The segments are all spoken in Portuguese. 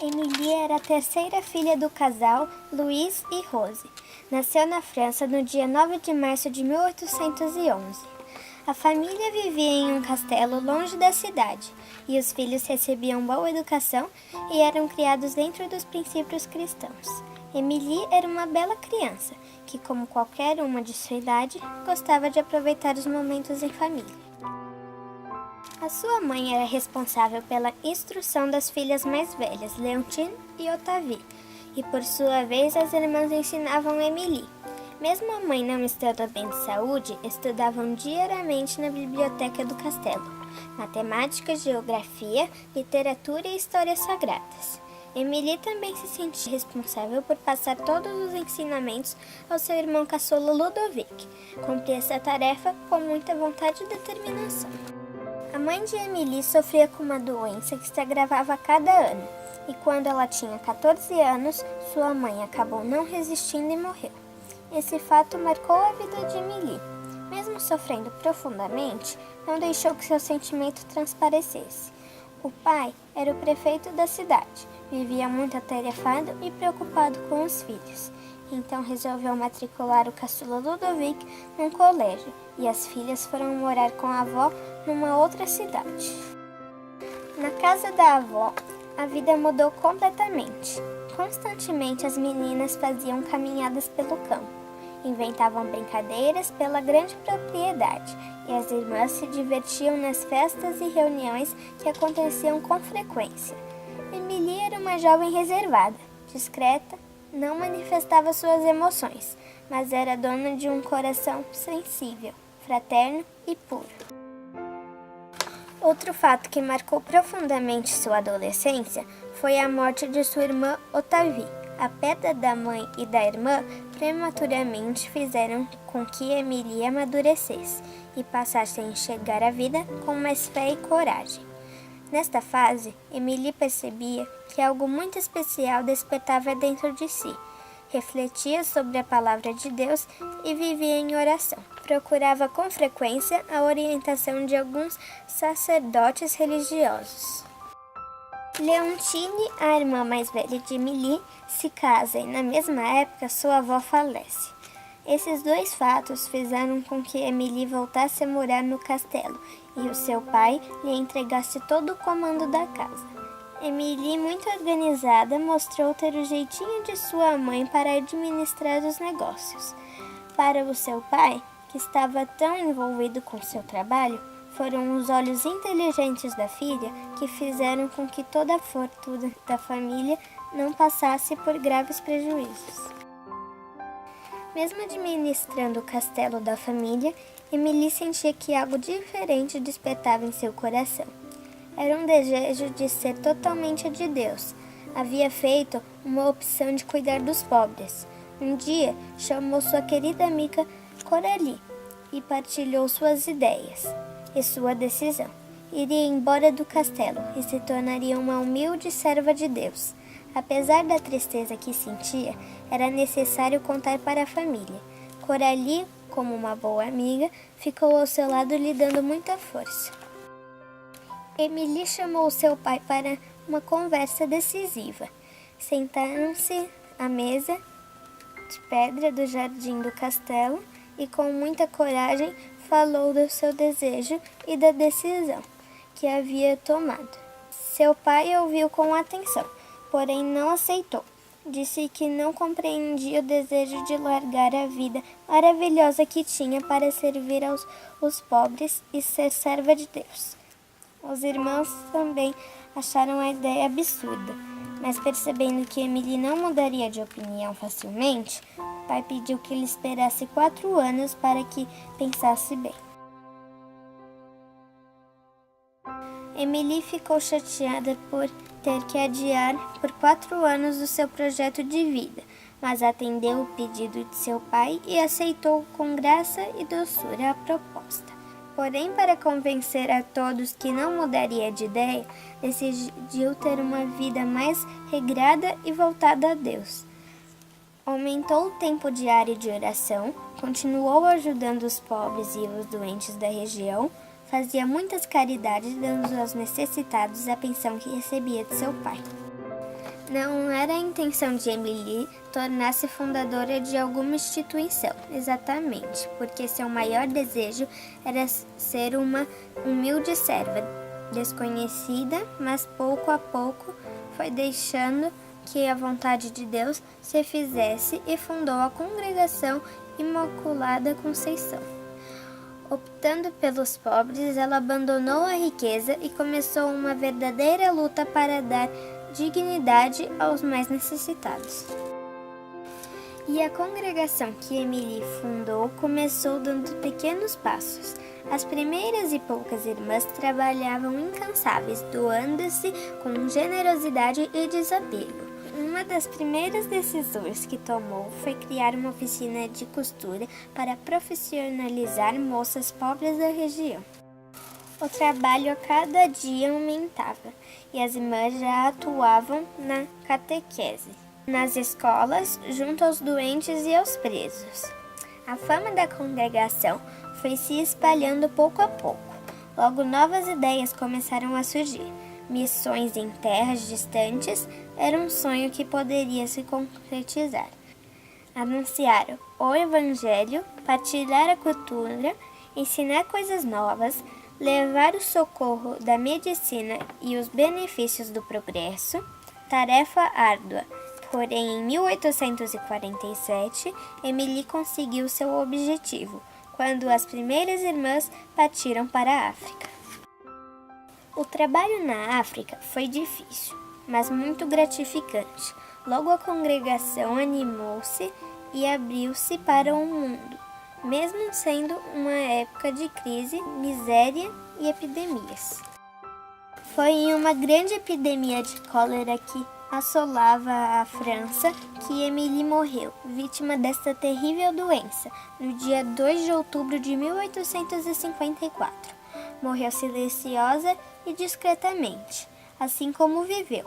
Émilie era a terceira filha do casal Louise e Rose. Nasceu na França no dia 9 de março de 1811. A família vivia em um castelo longe da cidade, e os filhos recebiam boa educação e eram criados dentro dos princípios cristãos. Émilie era uma bela criança, que, como qualquer uma de sua idade, gostava de aproveitar os momentos em família. A sua mãe era responsável pela instrução das filhas mais velhas, Leontine e Otavie, e por sua vez as irmãs ensinavam Émilie. Mesmo a mãe não estando bem de saúde, estudavam diariamente na biblioteca do castelo, matemática, geografia, literatura e histórias sagradas. Émilie também se sentia responsável por passar todos os ensinamentos ao seu irmão caçula Ludovic. Cumpria essa tarefa com muita vontade e determinação. A mãe de Émilie sofria com uma doença que se agravava a cada ano, e quando ela tinha 14 anos, sua mãe acabou não resistindo e morreu. Esse fato marcou a vida de Émilie. Mesmo sofrendo profundamente, não deixou que seu sentimento transparecesse. O pai era o prefeito da cidade, vivia muito atarefado e preocupado com os filhos. Então resolveu matricular o caçula Ludovic num colégio, e as filhas foram morar com a avó numa outra cidade. Na casa da avó, a vida mudou completamente. Constantemente as meninas faziam caminhadas pelo campo, inventavam brincadeiras pela grande propriedade, e as irmãs se divertiam nas festas e reuniões que aconteciam com frequência. Émilie era uma jovem reservada, discreta, não manifestava suas emoções, mas era dona de um coração sensível, fraterno e puro. Outro fato que marcou profundamente sua adolescência foi a morte de sua irmã Otavie. A perda da mãe e da irmã prematuramente fizeram com que Émilie amadurecesse e passasse a enxergar a vida com mais fé e coragem. Nesta fase, Émilie percebia que algo muito especial despertava dentro de si. Refletia sobre a palavra de Deus e vivia em oração. Procurava com frequência a orientação de alguns sacerdotes religiosos. Leontine, a irmã mais velha de Émilie, se casa e, na mesma época, sua avó falece. Esses dois fatos fizeram com que Émilie voltasse a morar no castelo e o seu pai lhe entregasse todo o comando da casa. Émilie, muito organizada, mostrou ter o jeitinho de sua mãe para administrar os negócios. Para o seu pai, que estava tão envolvido com seu trabalho, foram os olhos inteligentes da filha que fizeram com que toda a fortuna da família não passasse por graves prejuízos. Mesmo administrando o castelo da família, Émilie sentia que algo diferente despertava em seu coração. Era um desejo de ser totalmente de Deus. Havia feito uma opção de cuidar dos pobres. Um dia, chamou sua querida amiga Coralie e partilhou suas ideias e sua decisão. Iria embora do castelo e se tornaria uma humilde serva de Deus. Apesar da tristeza que sentia, era necessário contar para a família. Coralie, como uma boa amiga, ficou ao seu lado lhe dando muita força. Émilie chamou seu pai para uma conversa decisiva. Sentaram-se à mesa de pedra do jardim do castelo e, com muita coragem, falou do seu desejo e da decisão que havia tomado. Seu pai ouviu com atenção, porém não aceitou. Disse que não compreendia o desejo de largar a vida maravilhosa que tinha para servir aos pobres e ser serva de Deus. Os irmãos também acharam a ideia absurda, mas percebendo que Émilie não mudaria de opinião facilmente, o pai pediu que ele esperasse 4 anos para que pensasse bem. Émilie ficou chateada por ter que adiar por 4 anos o seu projeto de vida, mas atendeu o pedido de seu pai e aceitou com graça e doçura a proposta. Porém, para convencer a todos que não mudaria de ideia, decidiu ter uma vida mais regrada e voltada a Deus. Aumentou o tempo diário de oração, continuou ajudando os pobres e os doentes da região, fazia muitas caridades, dando aos necessitados a pensão que recebia de seu pai. Não era a intenção de Emily tornar-se fundadora de alguma instituição, exatamente, porque seu maior desejo era ser uma humilde serva, desconhecida, mas pouco a pouco foi deixando que a vontade de Deus se fizesse e fundou a Congregação Imaculada Conceição. Optando pelos pobres, ela abandonou a riqueza e começou uma verdadeira luta para dar dignidade aos mais necessitados. E a congregação que Emily fundou começou dando pequenos passos. As primeiras e poucas irmãs trabalhavam incansáveis, doando-se com generosidade e desapego. Uma das primeiras decisões que tomou foi criar uma oficina de costura para profissionalizar moças pobres da região. O trabalho a cada dia aumentava e as irmãs já atuavam na catequese, nas escolas, junto aos doentes e aos presos. A fama da congregação foi se espalhando pouco a pouco. Logo, novas ideias começaram a surgir. Missões em terras distantes era um sonho que poderia se concretizar. Anunciar o Evangelho, partilhar a cultura, ensinar coisas novas, levar o socorro da medicina e os benefícios do progresso, tarefa árdua. Porém, em 1847, Emily conseguiu seu objetivo, quando as primeiras irmãs partiram para a África. O trabalho na África foi difícil, mas muito gratificante. Logo a congregação animou-se e abriu-se para o mundo, mesmo sendo uma época de crise, miséria e epidemias. Foi em uma grande epidemia de cólera que assolava a França que Emily morreu, vítima desta terrível doença, no dia 2 de outubro de 1854. Morreu silenciosa e discretamente, assim como viveu,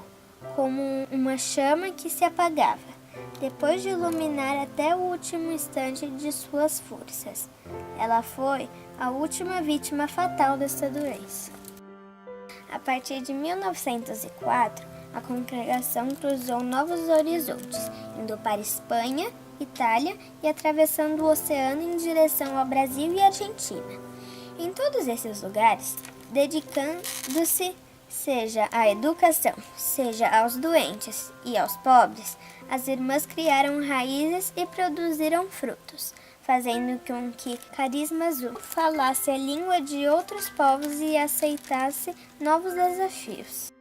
como uma chama que se apagava, depois de iluminar até o último instante de suas forças. Ela foi a última vítima fatal desta doença. A partir de 1904, a congregação cruzou novos horizontes, indo para Espanha, Itália e atravessando o oceano em direção ao Brasil e Argentina. Em todos esses lugares, dedicando-se seja à educação, seja aos doentes e aos pobres, as irmãs criaram raízes e produziram frutos, fazendo com que Carisma Azul falasse a língua de outros povos e aceitasse novos desafios.